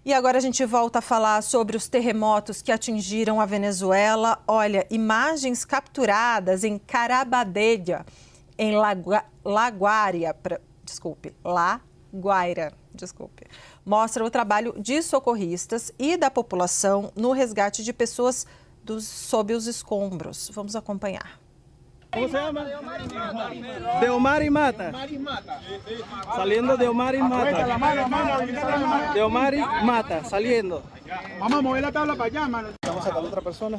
E agora a gente volta a falar sobre os terremotos que atingiram a Venezuela. Olha, imagens capturadas em Carabadelha, em Laguaira, mostram o trabalho de socorristas e da população no resgate de pessoas sob os escombros. Vamos acompanhar. ¿Cómo se llama? De Omar y Mata. Saliendo de Omar y Mata. De Omar y Mata, saliendo. Vamos a mover la tabla para allá, mano. Vamos a sacar a otra persona.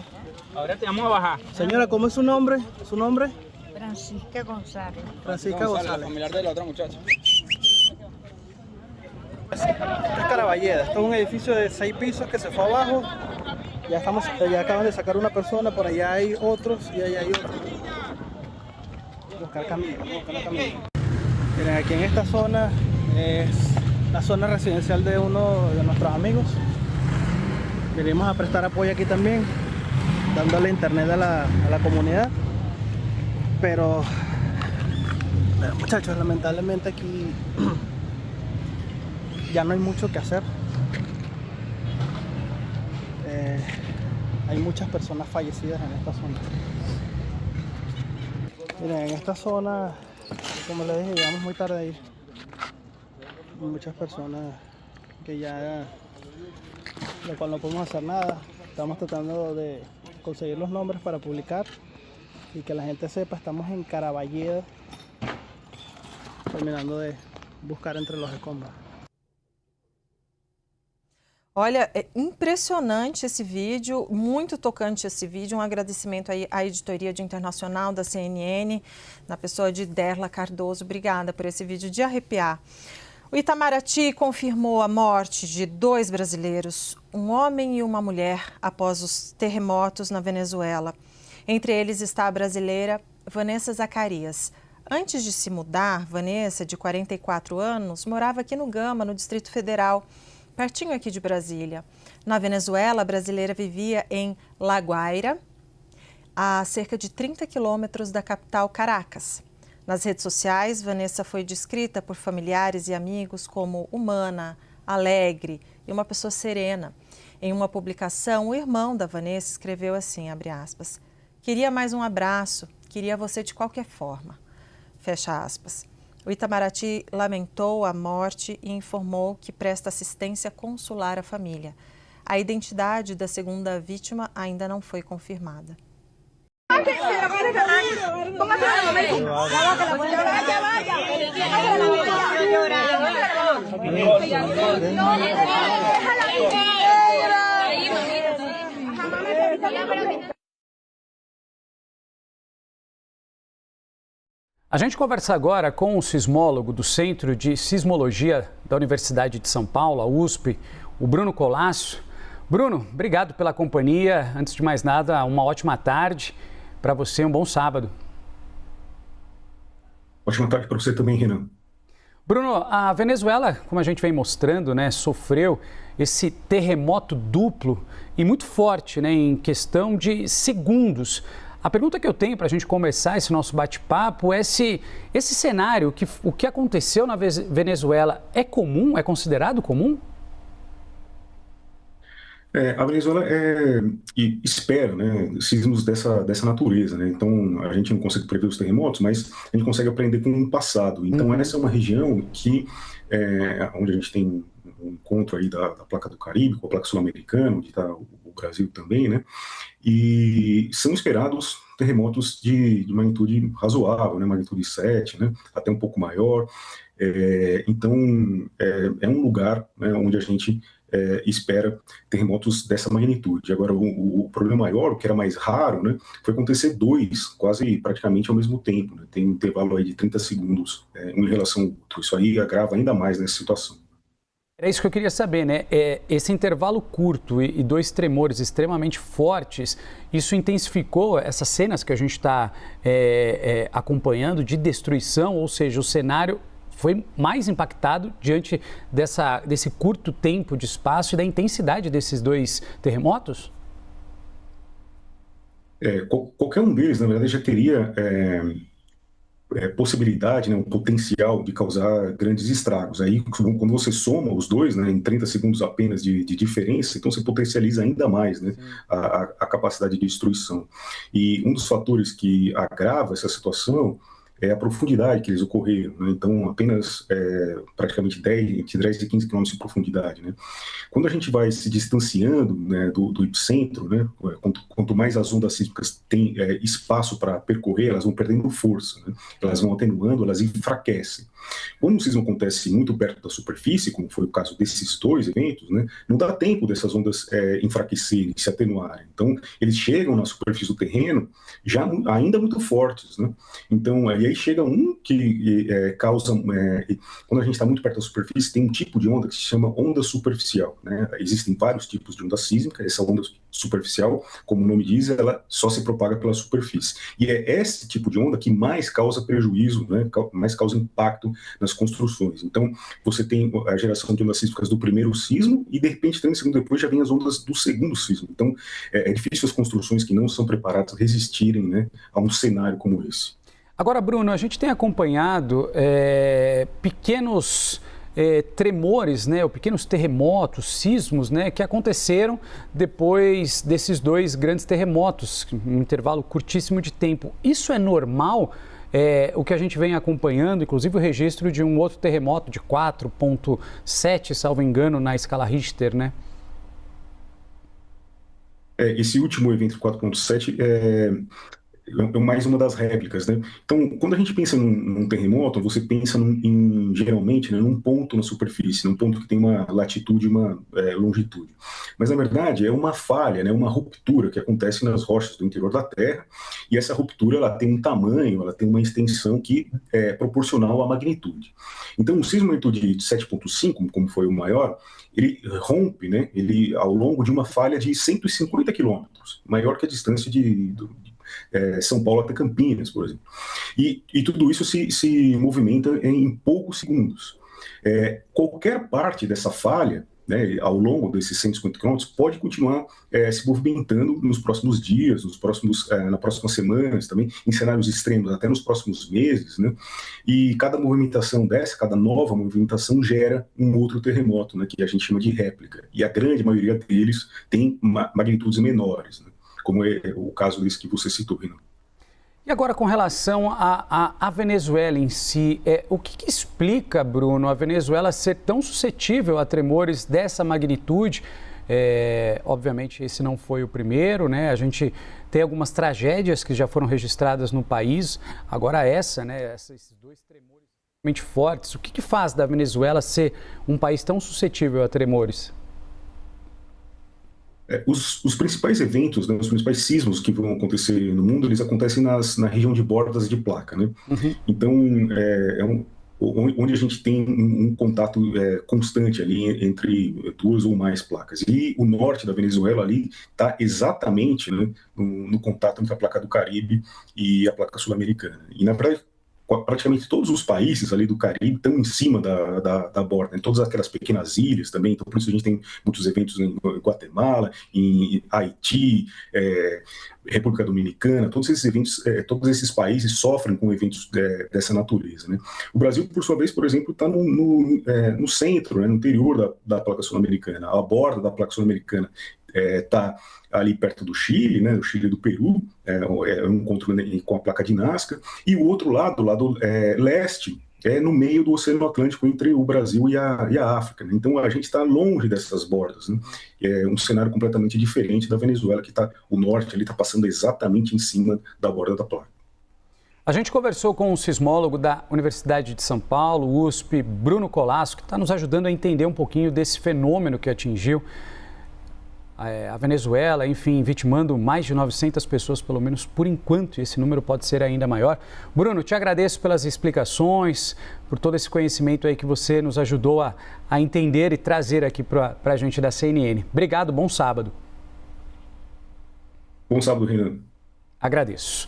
Ahora te vamos a bajar. Señora, ¿cómo es su nombre? ¿Su nombre? Francisca González. Francisca González. La familiar de la otra muchacha. Esto es Caraballeda. Esto es un edificio de 6 pisos que se fue abajo. Ya acaban de sacar una persona, por allá hay otros y allá hay otros. Buscar camino, vamos a buscar la camino. Miren, aquí en esta zona es la zona residencial de uno de nuestros amigos. Venimos a prestar apoyo aquí también, dándole internet a la comunidad. Pero muchachos, lamentablemente aquí ya no hay mucho que hacer. Hay muchas personas fallecidas en esta zona. Miren, en esta zona, como les dije, llegamos muy tarde ahí. Hay muchas personas que ya, lo cual no podemos hacer nada. Estamos tratando de conseguir los nombres para publicar y que la gente sepa, estamos en Caraballeda, terminando de buscar entre los escombros. Olha, é impressionante esse vídeo, muito tocante esse vídeo. Um agradecimento aí à editoria de internacional da CNN, na pessoa de Derla Cardoso. Obrigada por esse vídeo de arrepiar. O Itamaraty confirmou a morte de 2 brasileiros, um homem e uma mulher, após os terremotos na Venezuela. Entre eles está a brasileira Vanessa Zacarias. Antes de se mudar, Vanessa, de 44 anos, morava aqui no Gama, no Distrito Federal, pertinho aqui de Brasília. Na Venezuela, a brasileira vivia em Laguaira, a cerca de 30 quilômetros da capital Caracas. Nas redes sociais, Vanessa foi descrita por familiares e amigos como humana, alegre e uma pessoa serena. Em uma publicação, o irmão da Vanessa escreveu assim, abre aspas, "Queria mais um abraço, queria você de qualquer forma", fecha aspas. O Itamaraty lamentou a morte e informou que presta assistência consular à família. A identidade da segunda vítima ainda não foi confirmada. A gente conversa agora com o sismólogo do Centro de Sismologia da Universidade de São Paulo, a USP, o Bruno Colasso. Bruno, obrigado pela companhia. Antes de mais nada, uma ótima tarde para você, um bom sábado. Ótima tarde para você também, Renan. Bruno, a Venezuela, como a gente vem mostrando, sofreu esse terremoto duplo e muito forte, em questão de segundos. A pergunta que eu tenho para a gente começar esse nosso bate-papo é se esse cenário, o que aconteceu na Venezuela, é comum, é considerado comum? A Venezuela espera, sismos dessa natureza, Então, a gente não consegue prever os terremotos, mas a gente consegue aprender com o passado. Então, essa é uma região onde a gente tem um encontro aí da placa do Caribe com a placa sul-americana, onde está o Brasil também, E são esperados terremotos de magnitude razoável, magnitude 7, até um pouco maior. Então, é um lugar onde a gente espera terremotos dessa magnitude. Agora, o problema maior, o que era mais raro, foi acontecer 2, quase praticamente ao mesmo tempo. Tem um intervalo aí de 30 segundos um em relação ao outro. Isso aí agrava ainda mais nessa situação. É isso que eu queria saber, esse intervalo curto e 2 tremores extremamente fortes, isso intensificou essas cenas que a gente está acompanhando de destruição, ou seja, o cenário foi mais impactado diante desse curto tempo de espaço e da intensidade desses 2 terremotos? Qualquer um deles, na verdade, já teria possibilidade, né, um potencial de causar grandes estragos. Aí, quando você soma os dois, né, em 30 segundos apenas de diferença, então você potencializa ainda mais, né, a capacidade de destruição. E um dos fatores que agrava essa situação é a profundidade que eles ocorreram, né? Então apenas praticamente 10 e 15 quilômetros de profundidade, né? Quando a gente vai se distanciando, né, do epicentro, né, quanto mais as ondas sísmicas têm espaço para percorrer, elas vão perdendo força, né? Elas vão atenuando, elas enfraquecem. Quando o sismo acontece muito perto da superfície, como foi o caso desses dois eventos, né, não dá tempo dessas ondas enfraquecerem, se atenuarem. Então, eles chegam na superfície do terreno já ainda muito fortes, né? Então, aí chega um que causa... quando a gente está muito perto da superfície, tem um tipo de onda que se chama onda superficial, né? Existem vários tipos de onda sísmica. Essa onda superficial, como o nome diz, ela só se propaga pela superfície. E é esse tipo de onda que mais causa prejuízo, né? Mais causa impacto nas construções. Então, você tem a geração de ondas sísmicas do primeiro sismo e, de repente, 30 segundos depois, já vem as ondas do segundo sismo. Então, é difícil as construções que não são preparadas resistirem, né, a um cenário como esse. Agora, Bruno, a gente tem acompanhado pequenos tremores, né, ou pequenos terremotos, sismos, né, que aconteceram depois desses dois grandes terremotos, em um intervalo curtíssimo de tempo. Isso é normal? O que a gente vem acompanhando, inclusive o registro de um outro terremoto de 4,7, salvo engano, na escala Richter, né? Esse último evento 4,7 é mais uma das réplicas, né? Então, quando a gente pensa num terremoto, você pensa geralmente, né, num ponto na superfície, num ponto que tem uma latitude e uma longitude. Mas, na verdade, é uma falha, né, uma ruptura que acontece nas rochas do interior da Terra, e essa ruptura ela tem um tamanho, ela tem uma extensão que é proporcional à magnitude. Então, um sismo de 7,5, como foi o maior, ele rompe, né, ele, ao longo de uma falha de 150 quilômetros, maior que a distância de São Paulo até Campinas, por exemplo. E tudo isso se movimenta em poucos segundos. Qualquer parte dessa falha, né, ao longo desses 150 quilômetros, pode continuar se movimentando nos próximos dias, nas próximas semanas, também em cenários extremos, até nos próximos meses, né? E cada movimentação cada nova movimentação gera um outro terremoto, né, que a gente chama de réplica. E a grande maioria deles tem magnitudes menores, né? Como é o caso desse que você citou, Renan. E agora, com relação à Venezuela em si, o que explica, Bruno, a Venezuela ser tão suscetível a tremores dessa magnitude? Obviamente, esse não foi o primeiro, né? A gente tem algumas tragédias que já foram registradas no país. Agora né? Esses dois tremores muito fortes. O que faz da Venezuela ser um país tão suscetível a tremores? Os principais eventos, né, os principais sismos que vão acontecer no mundo, eles acontecem na região de bordas de placa, né? Uhum. Então, onde a gente tem um contato constante ali entre duas ou mais placas. E o norte da Venezuela ali está exatamente, né, no contato entre a placa do Caribe e a placa sul-americana. E, na verdade, praticamente todos os países ali do Caribe estão em cima da borda, em todas aquelas pequenas ilhas também. Então, por isso a gente tem muitos eventos em Guatemala, em Haiti, República Dominicana. Todos esses eventos, todos esses países sofrem com eventos dessa natureza, né? O Brasil, por sua vez, por exemplo, está no centro, né, no interior da placa sul-americana. A borda da placa sul-americana está ali perto do Chile, né, do Chile e do Peru, um encontro com a placa de Nazca, e o outro lado, o lado leste, no meio do Oceano Atlântico entre o Brasil e a África, né? Então a gente está longe dessas bordas, né? É um cenário completamente diferente da Venezuela, que o norte ali está passando exatamente em cima da borda da placa. A gente conversou com um sismólogo da Universidade de São Paulo, USP, Bruno Colasso, que está nos ajudando a entender um pouquinho desse fenômeno que atingiu a Venezuela, enfim, vitimando mais de 900 pessoas, pelo menos por enquanto, e esse número pode ser ainda maior. Bruno, te agradeço pelas explicações, por todo esse conhecimento aí que você nos ajudou a entender e trazer aqui para a gente da CNN. Obrigado, bom sábado. Bom sábado, Renan. Agradeço.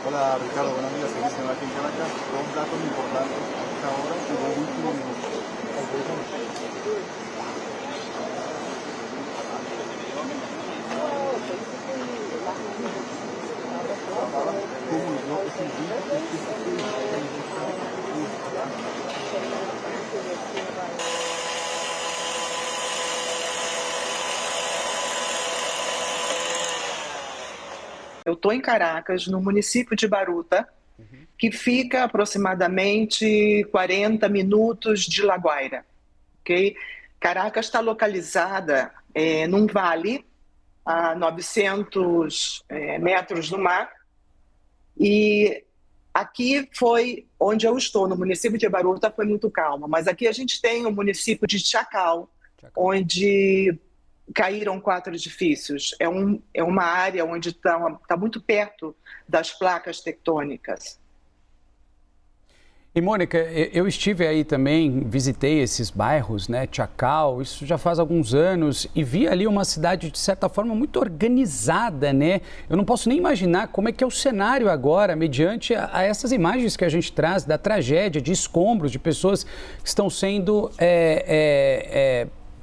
Hola Ricardo, buenos días, aquí en Caracas. Dos datos importantes a esta hora y los últimos minutos. Eu estou em Caracas, no município de Baruta, que fica aproximadamente 40 minutos de La Guaira. Okay? Caracas está localizada num vale, a 900 metros do mar, e aqui foi onde eu estou, no município de Baruta, foi muito calmo, mas aqui a gente tem o município de Chacal, onde caíram 4 edifícios. É uma área onde está muito perto das placas tectônicas. E, Mônica, eu estive aí também, visitei esses bairros, né, Chacal, isso já faz alguns anos, e vi ali uma cidade, de certa forma, muito organizada, né? Eu não posso nem imaginar como é que é o cenário agora, mediante a essas imagens que a gente traz da tragédia, de escombros, de pessoas que estão sendo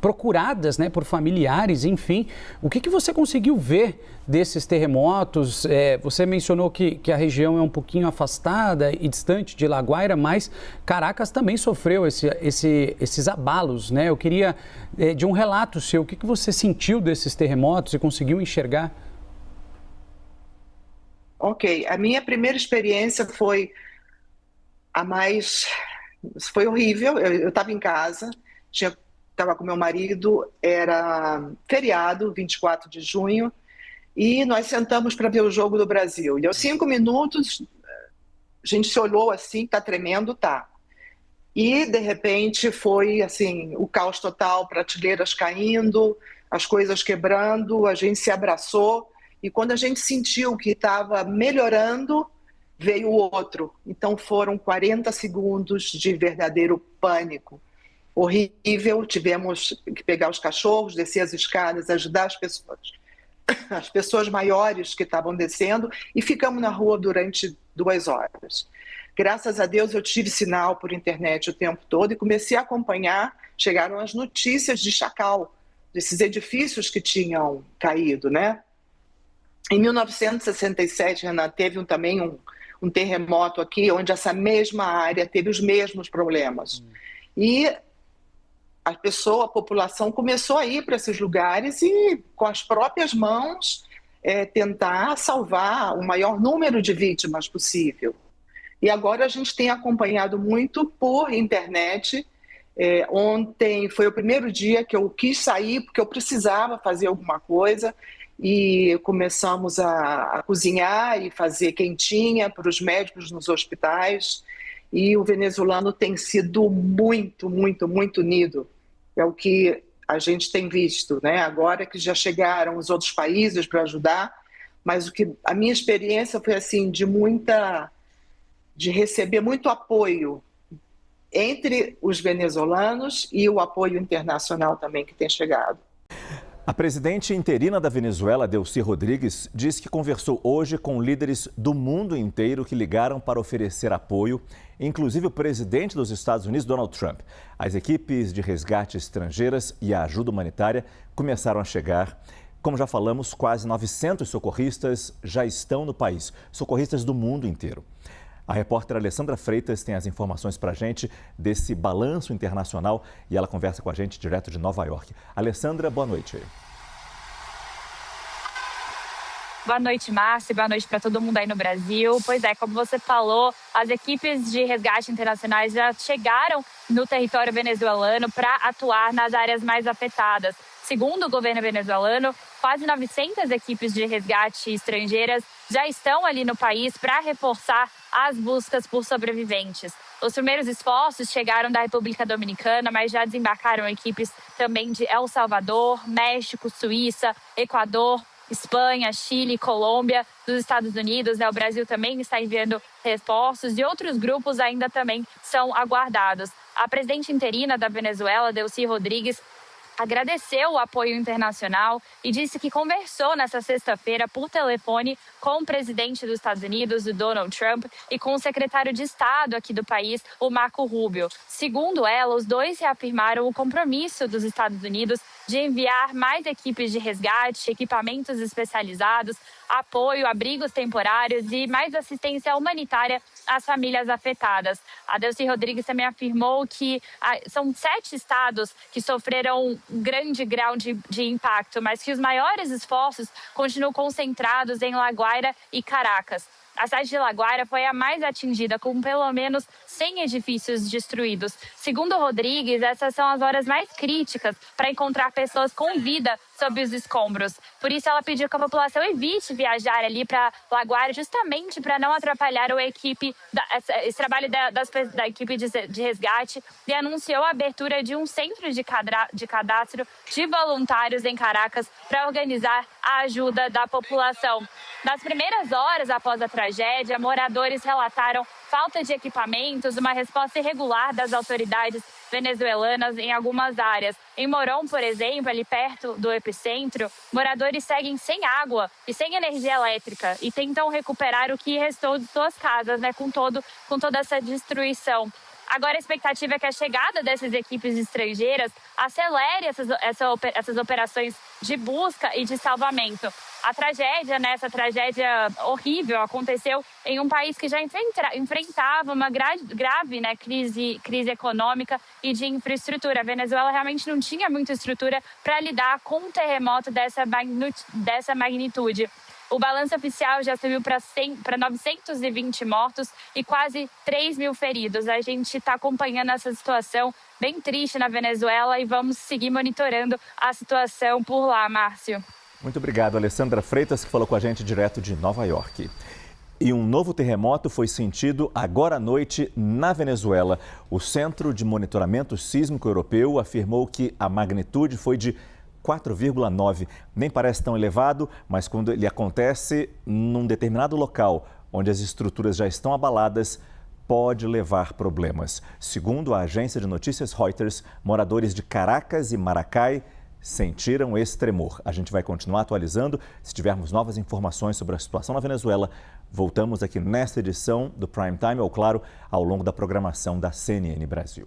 procuradas, né, por familiares, enfim. O que você conseguiu ver desses terremotos? Você mencionou que a região é um pouquinho afastada e distante de La Guaira, mas Caracas também sofreu esses abalos, né? Eu queria de um relato seu, o que você sentiu desses terremotos e conseguiu enxergar? Ok, a minha primeira experiência foi foi horrível. Eu estava em casa, estava com meu marido, era feriado, 24 de junho, e nós sentamos para ver o jogo do Brasil. E aos 5 minutos, a gente se olhou assim, tá tremendo, tá. E, de repente, foi assim, o caos total, prateleiras caindo, as coisas quebrando, a gente se abraçou, e quando a gente sentiu que estava melhorando, veio o outro. Então foram 40 segundos de verdadeiro pânico. Horrível, tivemos que pegar os cachorros, descer as escadas, ajudar as pessoas maiores que estavam descendo, e ficamos na rua durante 2 horas. Graças a Deus eu tive sinal por internet o tempo todo e comecei a acompanhar, chegaram as notícias de Chacal, desses edifícios que tinham caído, né? Em 1967, Renan, teve também um terremoto aqui, onde essa mesma área teve os mesmos problemas. E a população começou a ir para esses lugares e, com as próprias mãos, tentar salvar o maior número de vítimas possível. E agora a gente tem acompanhado muito por internet. Ontem foi o primeiro dia que eu quis sair, porque eu precisava fazer alguma coisa, e começamos a cozinhar e fazer quentinha para os médicos nos hospitais. E o venezuelano tem sido muito, muito, muito unido. É o que a gente tem visto, né? Agora que já chegaram os outros países para ajudar, mas a minha experiência foi assim de receber muito apoio entre os venezuelanos e o apoio internacional também que tem chegado. A presidente interina da Venezuela, Delcy Rodrigues, diz que conversou hoje com líderes do mundo inteiro que ligaram para oferecer apoio, inclusive o presidente dos Estados Unidos, Donald Trump. As equipes de resgate estrangeiras e a ajuda humanitária começaram a chegar. Como já falamos, quase 900 socorristas já estão no país, socorristas do mundo inteiro. A repórter Alessandra Freitas tem as informações para a gente desse balanço internacional e ela conversa com a gente direto de Nova York. Alessandra, boa noite. Boa noite, Márcia. Boa noite para todo mundo aí no Brasil. Pois é, como você falou, as equipes de resgate internacionais já chegaram no território venezuelano para atuar nas áreas mais afetadas. Segundo o governo venezuelano, quase 900 equipes de resgate estrangeiras já estão ali no país para reforçar as buscas por sobreviventes. Os primeiros esforços chegaram da República Dominicana, mas já desembarcaram equipes também de El Salvador, México, Suíça, Equador, Espanha, Chile, Colômbia, dos Estados Unidos, né? O Brasil também está enviando reforços e outros grupos ainda também são aguardados. A presidente interina da Venezuela, Delcy Rodrigues, agradeceu o apoio internacional e disse que conversou nesta sexta-feira por telefone com o presidente dos Estados Unidos, o Donald Trump, e com o secretário de Estado aqui do país, o Marco Rubio. Segundo ela, os dois reafirmaram o compromisso dos Estados Unidos de enviar mais equipes de resgate, equipamentos especializados, apoio, abrigos temporários e mais assistência humanitária às famílias afetadas. A Delcy Rodrigues também afirmou que são 7 estados que sofreram um grande grau de impacto, mas que os maiores esforços continuam concentrados em La Guaira e Caracas. A cidade de La Guaira foi a mais atingida, com pelo menos 100 edifícios destruídos. Segundo Rodrigues, essas são as horas mais críticas para encontrar pessoas com vida sob os escombros. Por isso, ela pediu que a população evite viajar ali para La Guaira, justamente para não atrapalhar esse trabalho da equipe de resgate, e anunciou a abertura de um centro de cadastro de voluntários em Caracas para organizar a ajuda da população. Nas primeiras horas após a tragédia, moradores relataram falta de equipamentos, uma resposta irregular das autoridades venezuelanas em algumas áreas. Em Morón, por exemplo, ali perto do epicentro, moradores seguem sem água e sem energia elétrica e tentam recuperar o que restou de suas casas, né, com toda essa destruição. Agora, a expectativa é que a chegada dessas equipes estrangeiras acelere essas operações de busca e de salvamento. A tragédia, né, essa tragédia horrível, aconteceu em um país que já enfrentava uma grave, né, crise econômica e de infraestrutura. A Venezuela realmente não tinha muita estrutura para lidar com um terremoto dessa magnitude. O balanço oficial já subiu para 920 mortos e quase 3 mil feridos. A gente está acompanhando essa situação bem triste na Venezuela e vamos seguir monitorando a situação por lá, Márcio. Muito obrigado, Alessandra Freitas, que falou com a gente direto de Nova York. E um novo terremoto foi sentido agora à noite na Venezuela. O Centro de Monitoramento Sísmico Europeu afirmou que a magnitude foi de 4,9. Nem parece tão elevado, mas quando ele acontece num determinado local, onde as estruturas já estão abaladas, pode levar problemas. Segundo a agência de notícias Reuters, moradores de Caracas e Maracay sentiram esse tremor. A gente vai continuar atualizando. Se tivermos novas informações sobre a situação na Venezuela, voltamos aqui nesta edição do Prime Time, ou claro, ao longo da programação da CNN Brasil.